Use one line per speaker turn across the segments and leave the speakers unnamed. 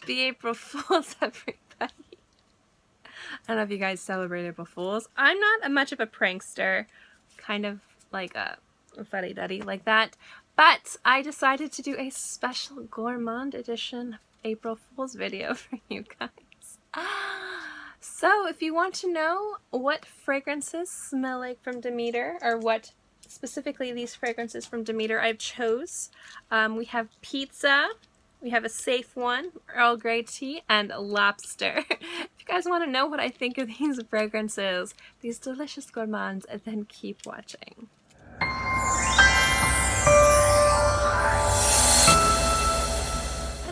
Happy April Fools, everybody. I don't know if you guys celebrate April Fools. I'm not much of a prankster, kind of like a fuddy-duddy like that, but I decided to do a special Gourmand edition April Fools video for you guys. So if you want to know what fragrances smell like from Demeter, or what specifically these fragrances from Demeter I've chose, we have pizza, we have a safe one, Earl Grey Tea, and Lobster. If you guys want to know what I think of these fragrances, these delicious gourmands, then keep watching. I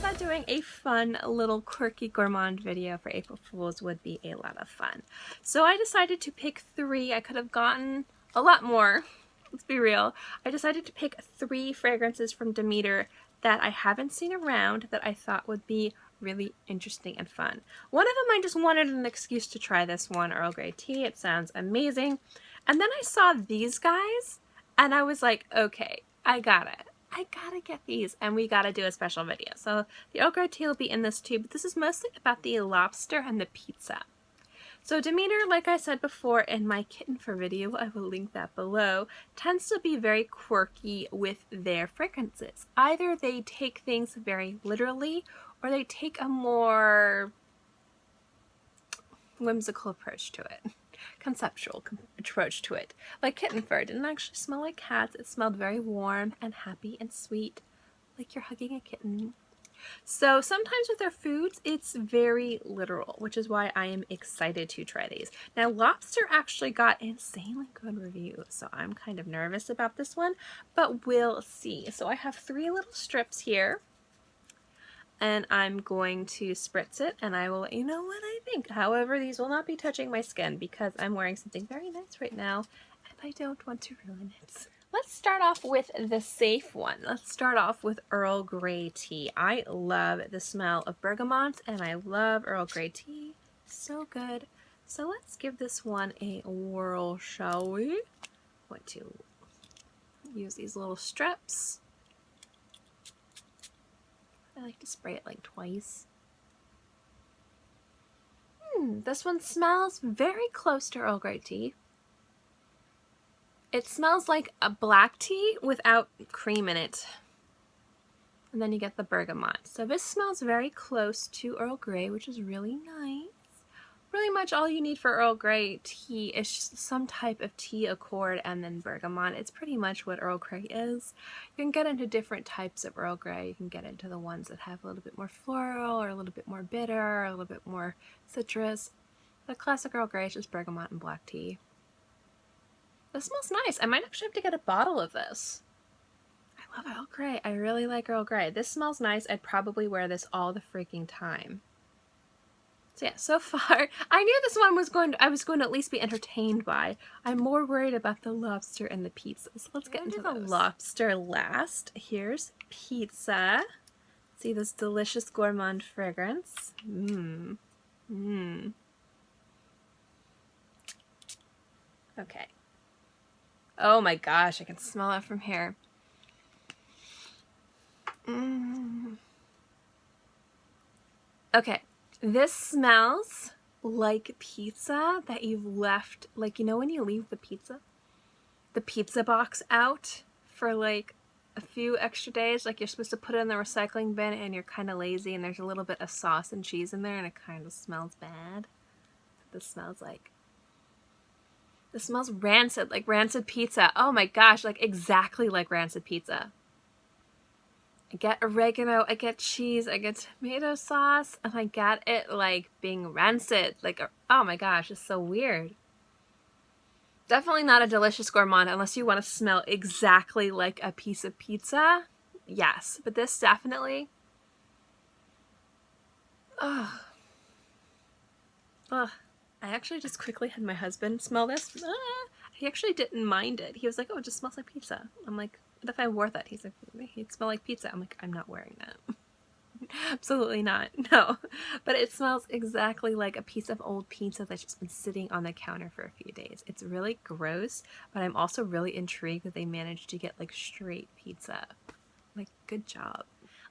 thought doing a fun little quirky gourmand video for April Fools would be a lot of fun. So I decided to pick 3. I could have gotten a lot more, let's be real. I decided to pick 3 fragrances from Demeter that I haven't seen around that I thought would be really interesting and fun. One of them, I just wanted an excuse to try this one, Earl Grey Tea. It sounds amazing. And then I saw these guys and I was like, okay, I gotta get these, and we gotta do a special video. So the Earl Grey Tea will be in this too, but this is mostly about the lobster and the pizza. So Demeter, like I said before in my kitten fur video, I will link that below, tends to be very quirky with their fragrances. Either they take things very literally, or they take a more whimsical approach to it. Conceptual approach to it. Like kitten fur didn't actually smell like cats. It smelled very warm and happy and sweet, like you're hugging a kitten. So sometimes with their foods, it's very literal, which is why I am excited to try these. Now, Lobster actually got insanely good reviews, so I'm kind of nervous about this one, but we'll see. So I have 3 little strips here, and I'm going to spritz it, and I will let you know what I think. However, these will not be touching my skin because I'm wearing something very nice right now, and I don't want to ruin it. Let's start off with the safe one. Let's start off with Earl Grey Tea. I love the smell of bergamot, and I love Earl Grey Tea. So good. So let's give this one a whirl, shall we? I'm going to use these little strips. I like to spray it like twice. This one smells very close to Earl Grey Tea. It smells like a black tea without cream in it. And then you get the bergamot. So this smells very close to Earl Grey, which is really nice. Really much all you need for Earl Grey tea is just some type of tea accord and then bergamot. It's pretty much what Earl Grey is. You can get into different types of Earl Grey. You can get into the ones that have a little bit more floral or a little bit more bitter or a little bit more citrus. The classic Earl Grey is just bergamot and black tea. This smells nice. I might actually have to get a bottle of this. I love Earl Grey. I really like Earl Grey. This smells nice. I'd probably wear this all the freaking time. So yeah, so far, I knew this one was I was going to at least be entertained by. I'm more worried about the lobster and the pizza. So let's get into the lobster last. Here's pizza. See this delicious gourmand fragrance. Okay. Oh my gosh, I can smell it from here. Okay, this smells like pizza that you've left, like, you know when you leave the pizza box out for like a few extra days, like you're supposed to put it in the recycling bin and you're kind of lazy and there's a little bit of sauce and cheese in there and it kind of smells bad. This smells like. This smells rancid, like rancid pizza. Oh my gosh, like exactly like rancid pizza. I get oregano, I get cheese, I get tomato sauce, and I get it like being rancid. Like, oh my gosh, it's so weird. Definitely not a delicious gourmand unless you want to smell exactly like a piece of pizza. Yes, but this definitely. Ugh. I actually just quickly had my husband smell this. He actually didn't mind it. He was like, oh, it just smells like pizza. I'm like, what if I wore that? He's like, it'd smell like pizza. I'm like, I'm not wearing that. Absolutely not. No. But it smells exactly like a piece of old pizza that's just been sitting on the counter for a few days. It's really gross, but I'm also really intrigued that they managed to get like straight pizza. Like, good job.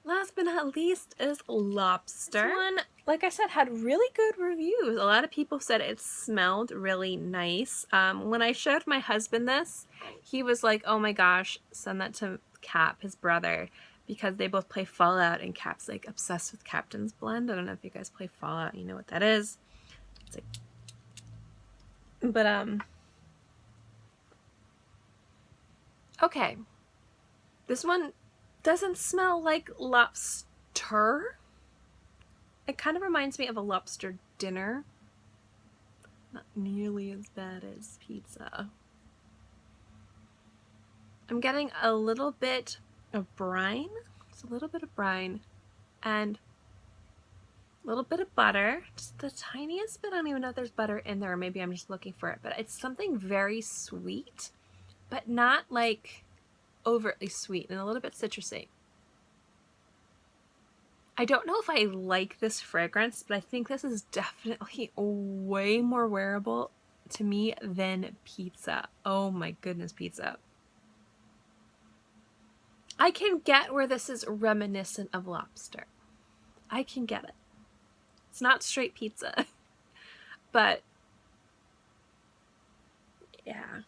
last but not least is Lobster. This one, like I said, had really good reviews. A lot of people said it smelled really nice. When I showed my husband this, he was like, oh my gosh, send that to Cap, his brother, because they both play Fallout, and Cap's like obsessed with Captain's Blend. I don't know if you guys play Fallout, you know what that is. It's like, but okay, this one doesn't smell like lobster. It kind of reminds me of a lobster dinner. Not nearly as bad as pizza. I'm getting a little bit of brine. It's a little bit of brine and a little bit of butter. Just the tiniest bit. I don't even know if there's butter in there, or maybe I'm just looking for it. But it's something very sweet, but not like overtly sweet, and a little bit citrusy. I don't know if I like this fragrance, but I think this is definitely way more wearable to me than pizza. Oh my goodness, pizza. I can get where this is reminiscent of Lobster. I can get it. It's not straight pizza, but yeah,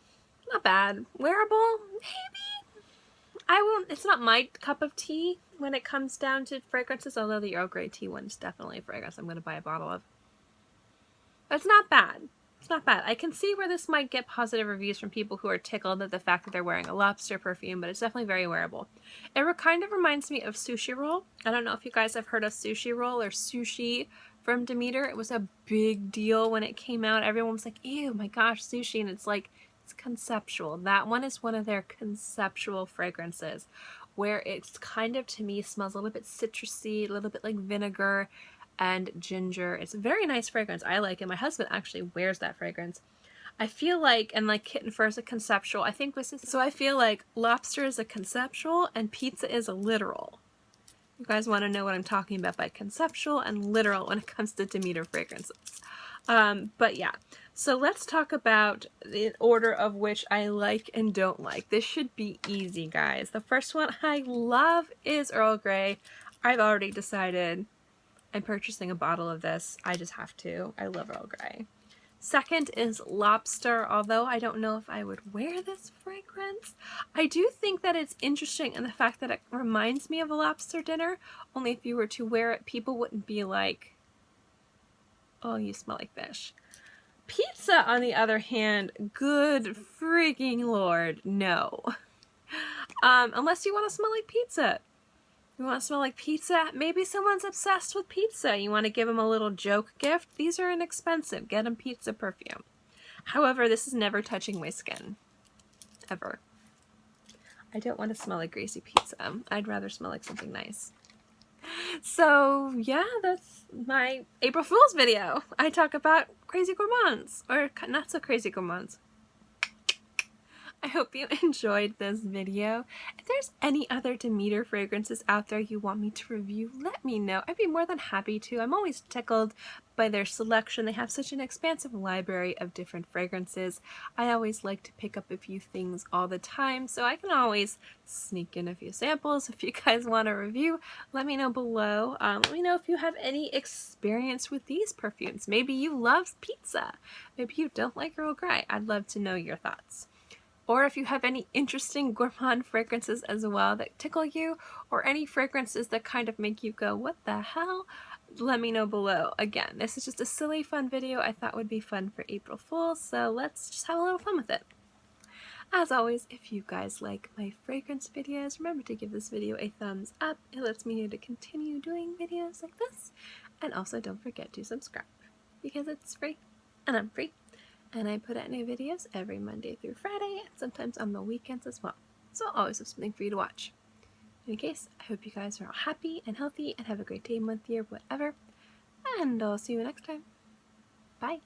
not bad. Wearable, maybe. I won't, it's not my cup of tea when it comes down to fragrances, although the Earl Grey Tea one is definitely a fragrance I'm going to buy a bottle of. But it's not bad. It's not bad. I can see where this might get positive reviews from people who are tickled at the fact that they're wearing a Lobster perfume, but it's definitely very wearable. It kind of reminds me of Sushi Roll. I don't know if you guys have heard of Sushi Roll or Sushi from Demeter. It was a big deal when it came out. Everyone was like, ew, my gosh, sushi. And it's like, it's conceptual. That one is one of their conceptual fragrances where it's kind of, to me, smells a little bit citrusy, a little bit like vinegar and ginger. It's a very nice fragrance. I like it. My husband actually wears that fragrance. I feel like, and like Kitten Fur is a conceptual, I think this is, so I feel like Lobster is a conceptual and pizza is a literal. You guys want to know what I'm talking about by conceptual and literal when it comes to Demeter fragrances. But yeah, so let's talk about the order of which I like and don't like. This should be easy, guys. The first one I love is Earl Grey. I've already decided I'm purchasing a bottle of this. I just have to. I love Earl Grey. Second is Lobster, although I don't know if I would wear this fragrance. I do think that it's interesting in the fact that it reminds me of a lobster dinner, only if you were to wear it, people wouldn't be like, oh, you smell like fish. Pizza, on the other hand, good freaking lord, no. Unless you want to smell like pizza. You want to smell like pizza? Maybe someone's obsessed with pizza. You want to give them a little joke gift? These are inexpensive. Get them pizza perfume. However, this is never touching my skin. Ever. I don't want to smell like greasy pizza. I'd rather smell like something nice. So, yeah, that's my April Fool's video. I talk about crazy gourmands. Or not so crazy gourmands. I hope you enjoyed this video. If there's any other Demeter fragrances out there you want me to review, let me know. I'd be more than happy to. I'm always tickled by their selection. They have such an expansive library of different fragrances. I always like to pick up a few things all the time, so I can always sneak in a few samples. If you guys want a review, let me know below. Let me know if you have any experience with these perfumes. Maybe you love pizza. Maybe you don't like Earl Grey. I'd love to know your thoughts. Or if you have any interesting gourmand fragrances as well that tickle you, or any fragrances that kind of make you go, what the hell? Let me know below. Again, this is just a silly fun video I thought would be fun for April Fool's, so let's just have a little fun with it. As always, if you guys like my fragrance videos, remember to give this video a thumbs up. It lets me know to continue doing videos like this. And also don't forget to subscribe, because it's free and I'm free. And I put out new videos every Monday through Friday, and sometimes on the weekends as well. So I'll always have something for you to watch. In any case, I hope you guys are all happy and healthy and have a great day, month, year, whatever. And I'll see you next time. Bye.